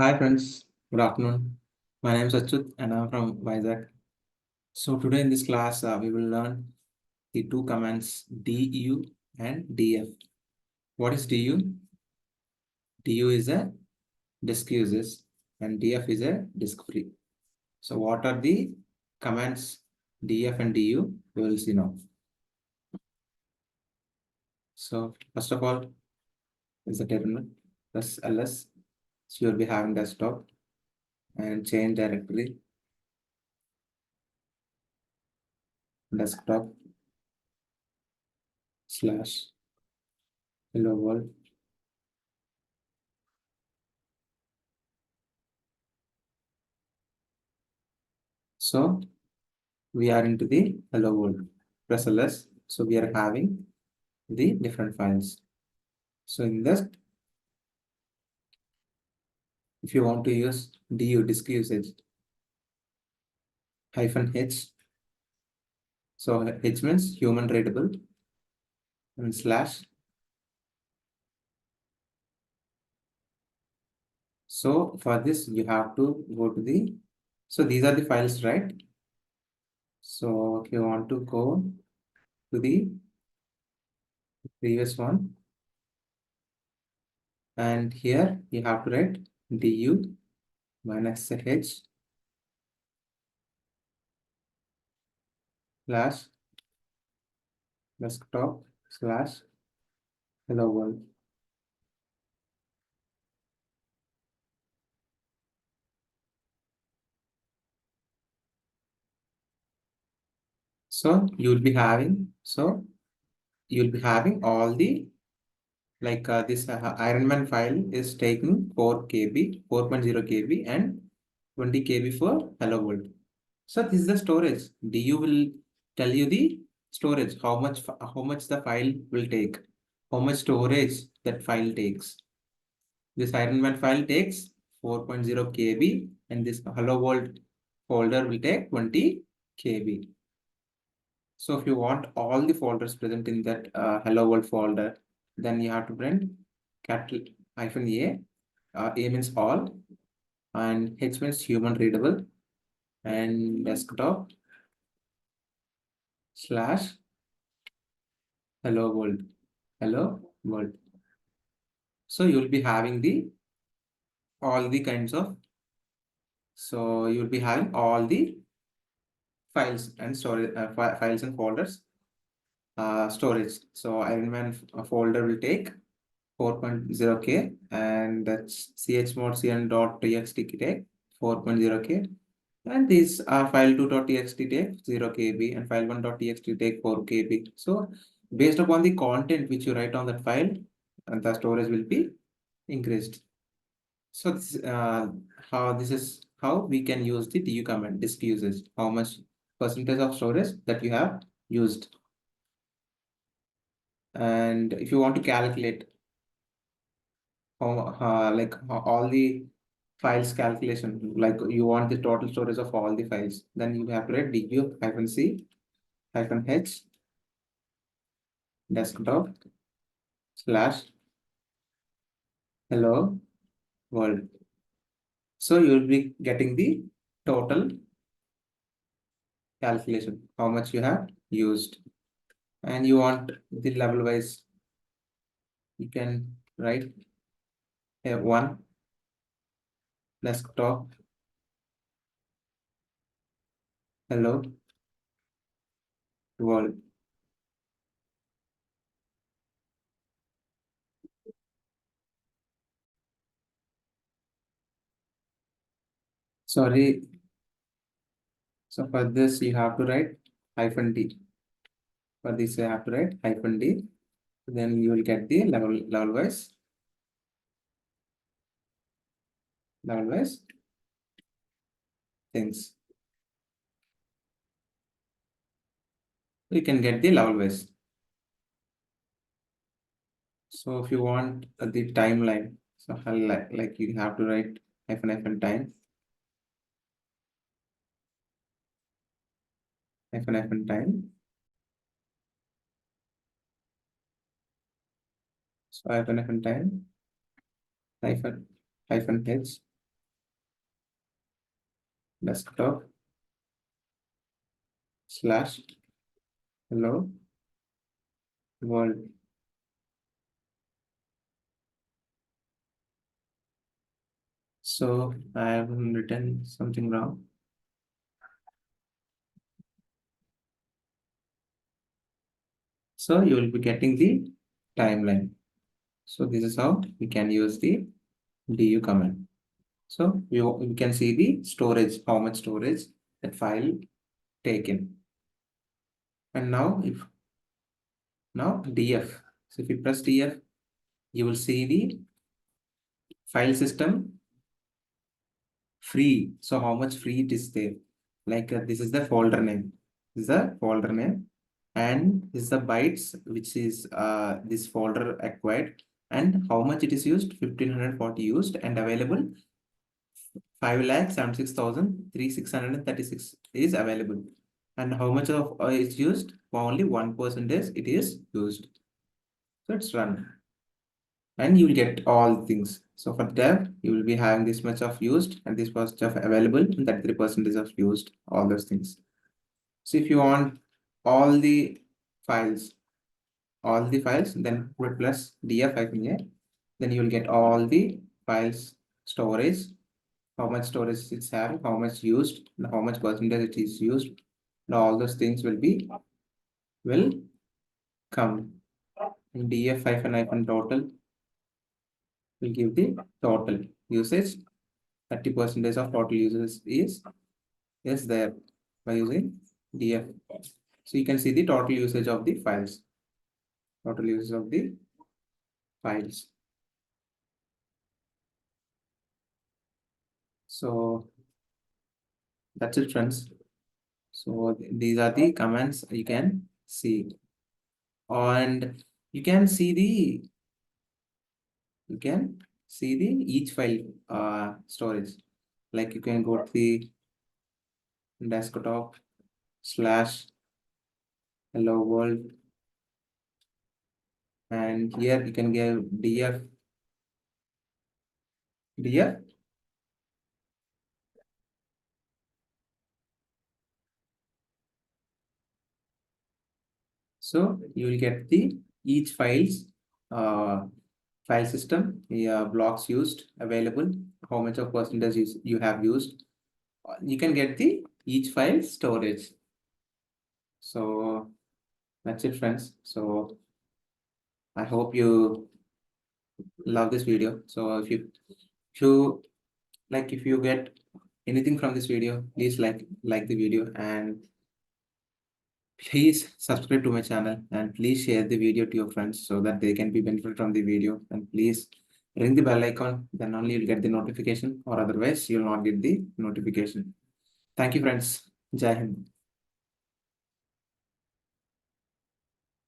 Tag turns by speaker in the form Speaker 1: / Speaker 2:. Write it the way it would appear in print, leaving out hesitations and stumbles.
Speaker 1: Hi friends, good afternoon. My name is Achut and I'm from Vizag. So today in this class, we will learn the two commands du and df. What is du? Du is a disk uses and df is a disk free. So what are the commands df and du? We will see now. So first of all is the terminal plus ls. So you'll be having desktop and change directory desktop slash hello world. So we are into the hello world. Press ls. So we are having the different files. So in this, if you want to use du disk usage -h, so h means human readable and slash. So for this, you have to go to the, so these are the files, right? So if you want to go to the previous one, and here you have to write du -h slash desktop slash hello world. So you'll be having all the like this Iron Man file is taking 4 KB, 4.0 KB and 20 KB for hello world. So this is the storage. DU will tell you the storage, how much the file will take, how much storage that file takes. This Iron Man file takes 4.0 KB and this hello world folder will take 20 KB. So if you want all the folders present in that hello world folder, then you have to print capital -A. A means all, and H means human readable, and desktop slash hello world. Hello world. So you'll be having the all the kinds of. So you'll be having all the files and storage files and folders storage. So Iron Man folder will take 4.0K and that's chmod cn.txt take 4.0K and these are file2.txt take 0 KB and file1.txt take 4 KB. So based upon the content which you write on that file, the storage will be increased. So this is how we can use the du command, disk usage, how much percentage of storage that you have used. And if you want to calculate all the files calculation, like you want the total storage of all the files, then you have to write -c-h desktop slash hello world. So you will be getting the total calculation, how much you have used. And you want the level wise, you can write here one desktop hello world. Sorry, so for this you have to write -d. For this you have to write -d. Then you will get the level wise things. You can get the level wise. So if you want the timeline, so like you have to write -time, -time. So -time, -h, desktop slash hello world. So I have written something wrong. So you will be getting the timeline. So this is how we can use the du command. So you can see the storage, how much storage that file taken. And now df. So if you press df, you will see the file system free. So how much free it is there? Like this is the folder name. This is the folder name, and this is the bytes which is this folder acquired, and how much it is used. 1540 used and available. 5,76,3636 is available. And how much of is used? Only 1% it is used. So it's run. And you will get all things. So for dev, you will be having this much of used and this much of available, and that 3% of used, all those things. So if you want all the files, then put plus df hyphen here, then you will get all the files storage, how much storage it's having, how much used, and how much percentage it is used. And all those things will come. And df hyphen total will give the total usage. 30% of total usage is there by using df. So you can see the total usage of the files. Total usage of the files. So that's it, friends. So these are the commands you can see, and you can see the each file storage. Like you can go to the desktop slash hello world, and here you can give df. So you will get the each uh, file system, blocks used, available, how much of percentage you have used. You can get the each file storage. So that's it, friends. So I hope you love this video. So if you if you get anything from this video, please like the video, and please subscribe to my channel, and please share the video to your friends so that they can be benefit from the video. And please ring the bell icon, then only you'll get the notification, or otherwise you'll not get the notification. Thank you, friends. Jai Hind.